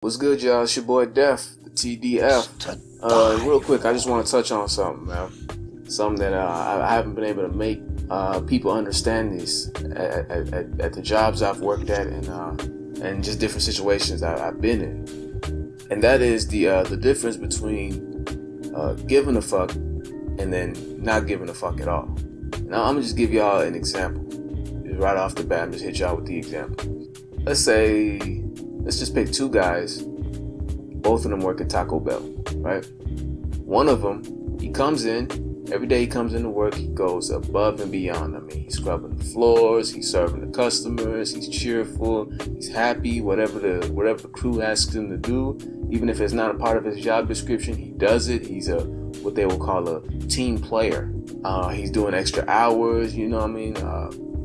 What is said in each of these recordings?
What's good, y'all? It's your boy Def, the TDF. Real quick, I just want to touch on something, man. Something that I haven't been able to make people understand this at the jobs I've worked at and just different situations I've been in. And that is the difference between giving a fuck and then not giving a fuck at all. Now, I'm going to just give y'all an example. Just right off the bat, I'm just hit y'all with the example. Let's just pick two guys. Both of them work at Taco Bell, right? One of them, he comes in, every day he comes into work, he goes above and beyond. I mean, he's scrubbing the floors, he's serving the customers, he's cheerful, he's happy, whatever the crew asks him to do. Even if it's not a part of his job description, he does it. He's what they will call a team player. He's doing extra hours, you know what I mean?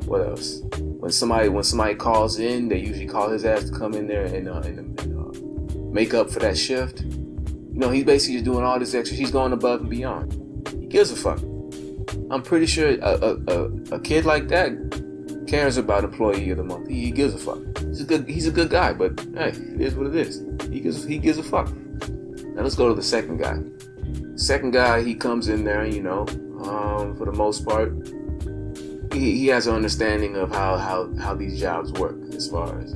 What else? When somebody calls in, they usually call his ass to come in there and make up for that shift. You know, he's basically just doing all this extra. He's going above and beyond. He gives a fuck. I'm pretty sure a kid like that cares about Employee of the Month. He gives a fuck. He's a good guy, but hey, it is what it is. He gives a fuck. Now let's go to the second guy. Second guy, he comes in there, you know, for the most part, he has an understanding of how these jobs work as far as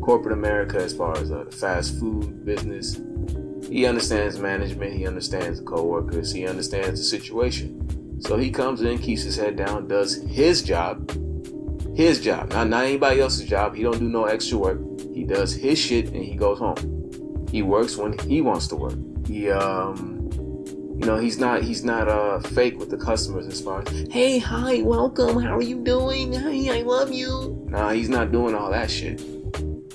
corporate America, as far as the fast food business. He understands management, he understands the co-workers, he understands the situation. So he comes in, keeps his head down, does his job, not anybody else's job. He don't do no extra work. He does his shit and he goes home. He works when he wants to work. He's not fake with the customers as far as, hey, hi, welcome, how are you doing? Hey, I love you. Nah, he's not doing all that shit.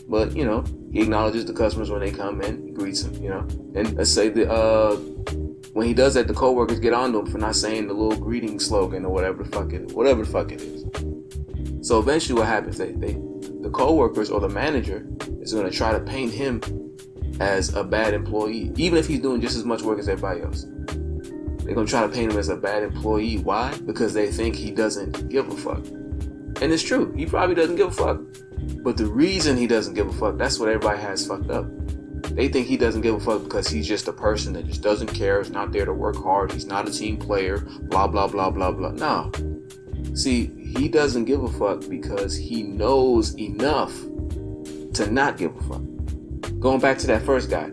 But, you know, he acknowledges the customers when they come in, he greets them, you know. And let's say when he does that, the coworkers get on to him for not saying the little greeting slogan or whatever the fuck it is. So eventually what happens, the coworkers or the manager is going to try to paint him as a bad employee, even if he's doing just as much work as everybody else. They're going to try to paint him as a bad employee. Why? Because they think he doesn't give a fuck. And it's true. He probably doesn't give a fuck. But the reason he doesn't give a fuck, that's what everybody has fucked up. They think he doesn't give a fuck because he's just a person that just doesn't care, is not there to work hard, he's not a team player, blah, blah, blah, blah, blah. No. See, he doesn't give a fuck because he knows enough to not give a fuck. Going back to that first guy,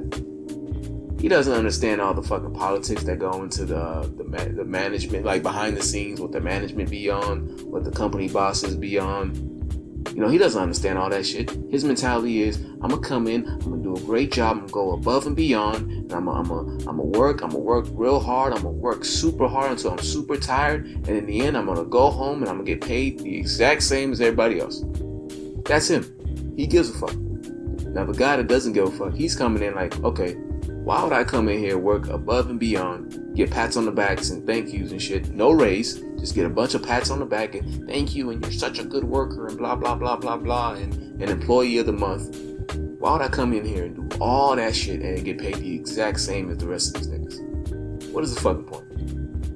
he doesn't understand all the fucking politics that go into the management, like behind the scenes, what the management be on, what the company bosses be on. You know, he doesn't understand all that shit. His mentality is, I'm gonna come in, I'm gonna do a great job, I'm gonna go above and beyond, and I'm gonna work real hard, I'm gonna work super hard until I'm super tired, and in the end, I'm gonna go home and I'm gonna get paid the exact same as everybody else. That's him. He gives a fuck. Now, the guy that doesn't give a fuck, he's coming in like, okay, why would I come in here, work above and beyond, get pats on the backs and thank yous and shit, no raise, just get a bunch of pats on the back and thank you and you're such a good worker and blah, blah, blah, blah, blah, and an employee of the month. Why would I come in here and do all that shit and get paid the exact same as the rest of these niggas? What is the fucking point?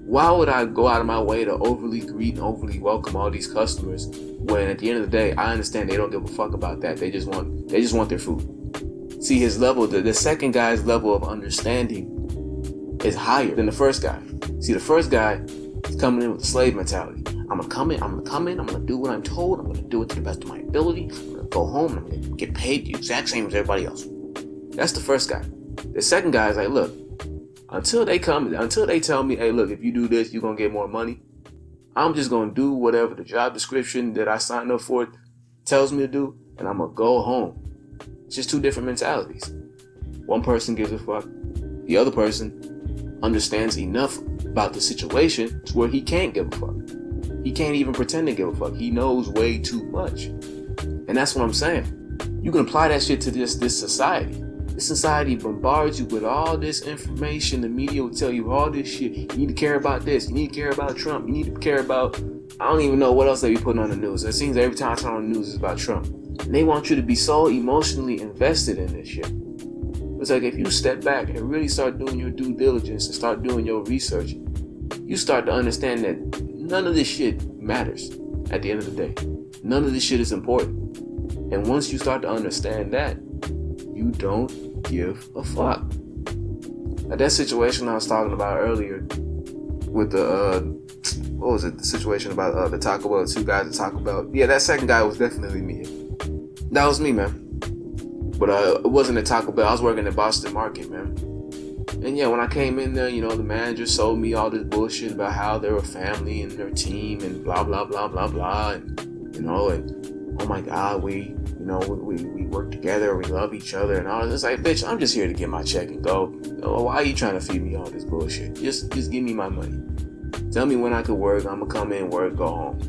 Why would I go out of my way to overly greet and overly welcome all these customers when at the end of the day, I understand they don't give a fuck about that. They just want their food. See, his level, the second guy's level of understanding is higher than the first guy. See, the first guy is coming in with a slave mentality. I'm gonna come in, I'm gonna do what I'm told, I'm gonna do it to the best of my ability, I'm gonna go home, and I'm gonna get paid the exact same as everybody else. That's the first guy. The second guy is like, look, until they tell me, hey, look, if you do this, you're gonna get more money, I'm just gonna do whatever the job description that I signed up for tells me to do, and I'm gonna go home. It's just two different mentalities. One person gives a fuck. The other person understands enough about the situation to where he can't give a fuck. He can't even pretend to give a fuck. He knows way too much. And that's what I'm saying. You can apply that shit to this society. This society bombards you with all this information. The media will tell you all this shit. You need to care about this. You need to care about Trump. You need to care about, I don't even know what else they be putting on the news. It seems every time I turn on the news it's about Trump. And they want you to be so emotionally invested in this shit. It's like if you step back and really start doing your due diligence and start doing your research, you start to understand that none of this shit matters at the end of the day. None of this shit is important. And once you start to understand that, You don't give a fuck. Like that situation I was talking about earlier with the what was it? The situation about the Taco Bell, 2 guys at Taco Bell. Yeah, that second guy was definitely me. That was me, man. But it wasn't at Taco Bell. I was working at Boston Market, man. And yeah, when I came in there, the manager sold me all this bullshit about how they're a family and their team and blah blah blah blah blah, and and oh my God, we work together, we love each other and all this. It's like, bitch, I'm just here to get my check and go. Why are you trying to feed me all this bullshit? Just give me my money. Tell me when I could work. I'm gonna come in, work, go home.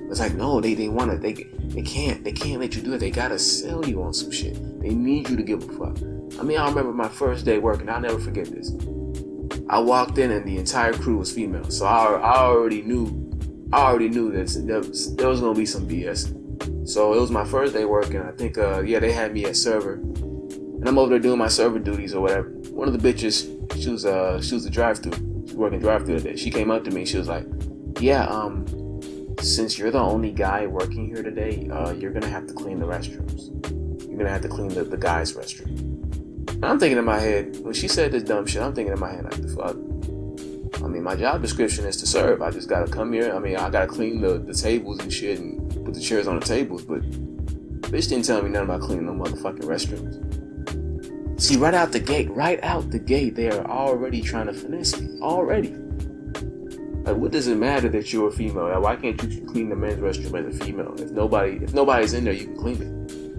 It's like, no, they want it. They can't let you do it. They gotta sell you on some shit. They need you to give a fuck. I mean, I remember my first day working. I'll never forget this. I walked in and the entire crew was female. So I already knew that there was gonna be some BS. So it was my first day working. I think they had me at server, and I'm over there doing my server duties or whatever. One of the bitches, she was a drive-thru. She was working drive-thru today. She came up to me. She was like, "Yeah, since you're the only guy working here today, you're gonna have to clean the restrooms. You're gonna have to clean the guys' restroom." And I'm thinking in my head, when she said this dumb shit, I'm thinking in my head like, the fuck. I mean, my job description is to serve. I just gotta come here. I mean, I gotta clean the tables and shit and put the chairs on the tables, but bitch didn't tell me nothing about cleaning no motherfucking restrooms. See, right out the gate, they are already trying to finesse me. Already. Like, what does it matter that you're a female? Like, why can't you clean the men's restroom as a female? If nobody's in there, you can clean it.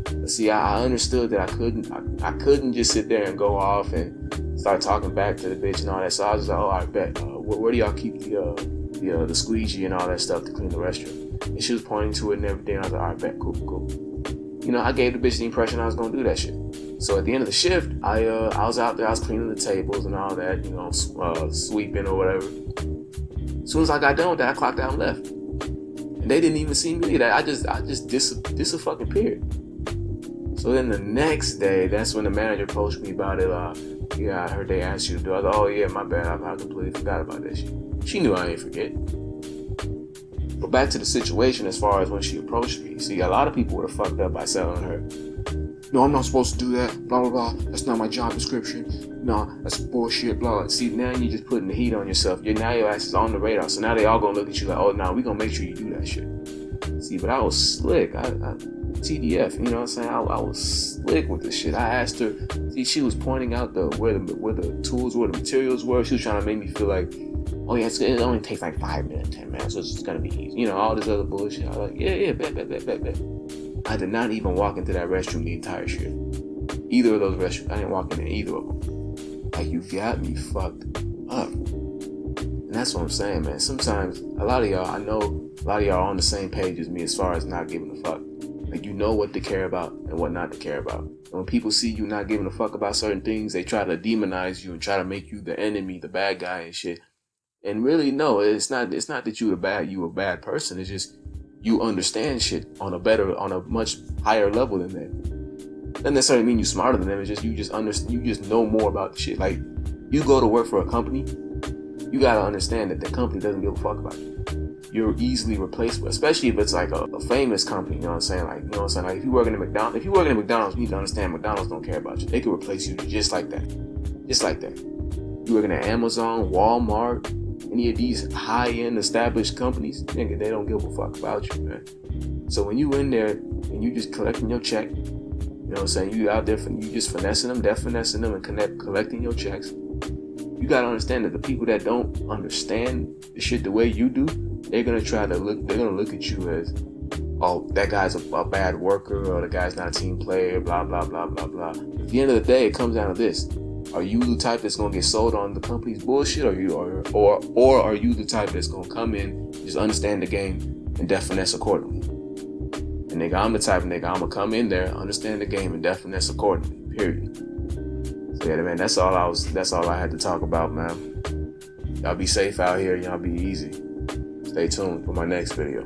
But see, I understood that I couldn't just sit there and go off and start talking back to the bitch and all that. So I was just like, oh, I bet. Where do y'all keep the squeegee and all that stuff to clean the restroom? And she was pointing to it and everything. I was like, all right, bet, cool. I gave the bitch the impression I was gonna do that shit. So at the end of the shift, I was out there, I was cleaning the tables and all that, sweeping or whatever. As soon as I got done with that, I clocked out and left. And they didn't even see me leave that. I just disappeared. So then the next day, that's when the manager approached me about it. Yeah, I heard they asked you to do it. I was like, oh yeah, my bad. I completely forgot about that shit. She knew I ain't forget. But back to the situation as far as when she approached me. See, a lot of people would have fucked up by selling her. No, I'm not supposed to do that. Blah, blah, blah. That's not my job description. No, that's bullshit. Blah, blah. See, now you're just putting the heat on yourself. Now your ass is on the radar. So now they all gonna look at you like, oh, nah, we gonna make sure you do that shit. See, but I was slick. TDF, you know what I'm saying? I was slick with this shit. I asked her. See, she was pointing out where the tools were, the materials were. She was trying to make me feel like, oh yeah, it only takes like 5 minutes, 10 minutes, so it's just gonna be easy. All this other bullshit. I was like, yeah, bet. I did not even walk into that restroom the entire shift. Either of those restrooms, I didn't walk in either of them. Like, you got me fucked up. And that's what I'm saying, man. Sometimes, I know a lot of y'all are on the same page as me as far as not giving a fuck. Like, you know what to care about and what not to care about. And when people see you not giving a fuck about certain things, they try to demonize you and try to make you the enemy, the bad guy and shit. And really, no, it's not that you a bad person. It's just you understand shit on a much higher level than them. Doesn't necessarily mean you smarter than them. It's just you just know more about the shit. Like, you go to work for a company, you gotta understand that the company doesn't give a fuck about you. You're easily replaceable, especially if it's like a famous company. You know what I'm saying? Like, Like, if you work in McDonald's, you need to understand McDonald's don't care about you. They can replace you just like that. You working at Amazon, Walmart, any of these high-end established companies, nigga, they don't give a fuck about you, man. So when you in there and you just collecting your check, you know what I'm saying? You out there, you just finessing them, and collecting your checks. You gotta understand that the people that don't understand the shit the way you do, they're gonna look at you as, oh, that guy's a bad worker, or the guy's not a team player, blah, blah, blah, blah, blah. At the end of the day, it comes down to this. Are you the type that's gonna get sold on the company's bullshit, or are you the type that's gonna come in, just understand the game, and finesse accordingly? And nigga, I'm the type of nigga, I'm gonna come in there, understand the game, and finesse accordingly. Period. So yeah, man, that's all I had to talk about, man. Y'all be safe out here, y'all be easy. Stay tuned for my next video.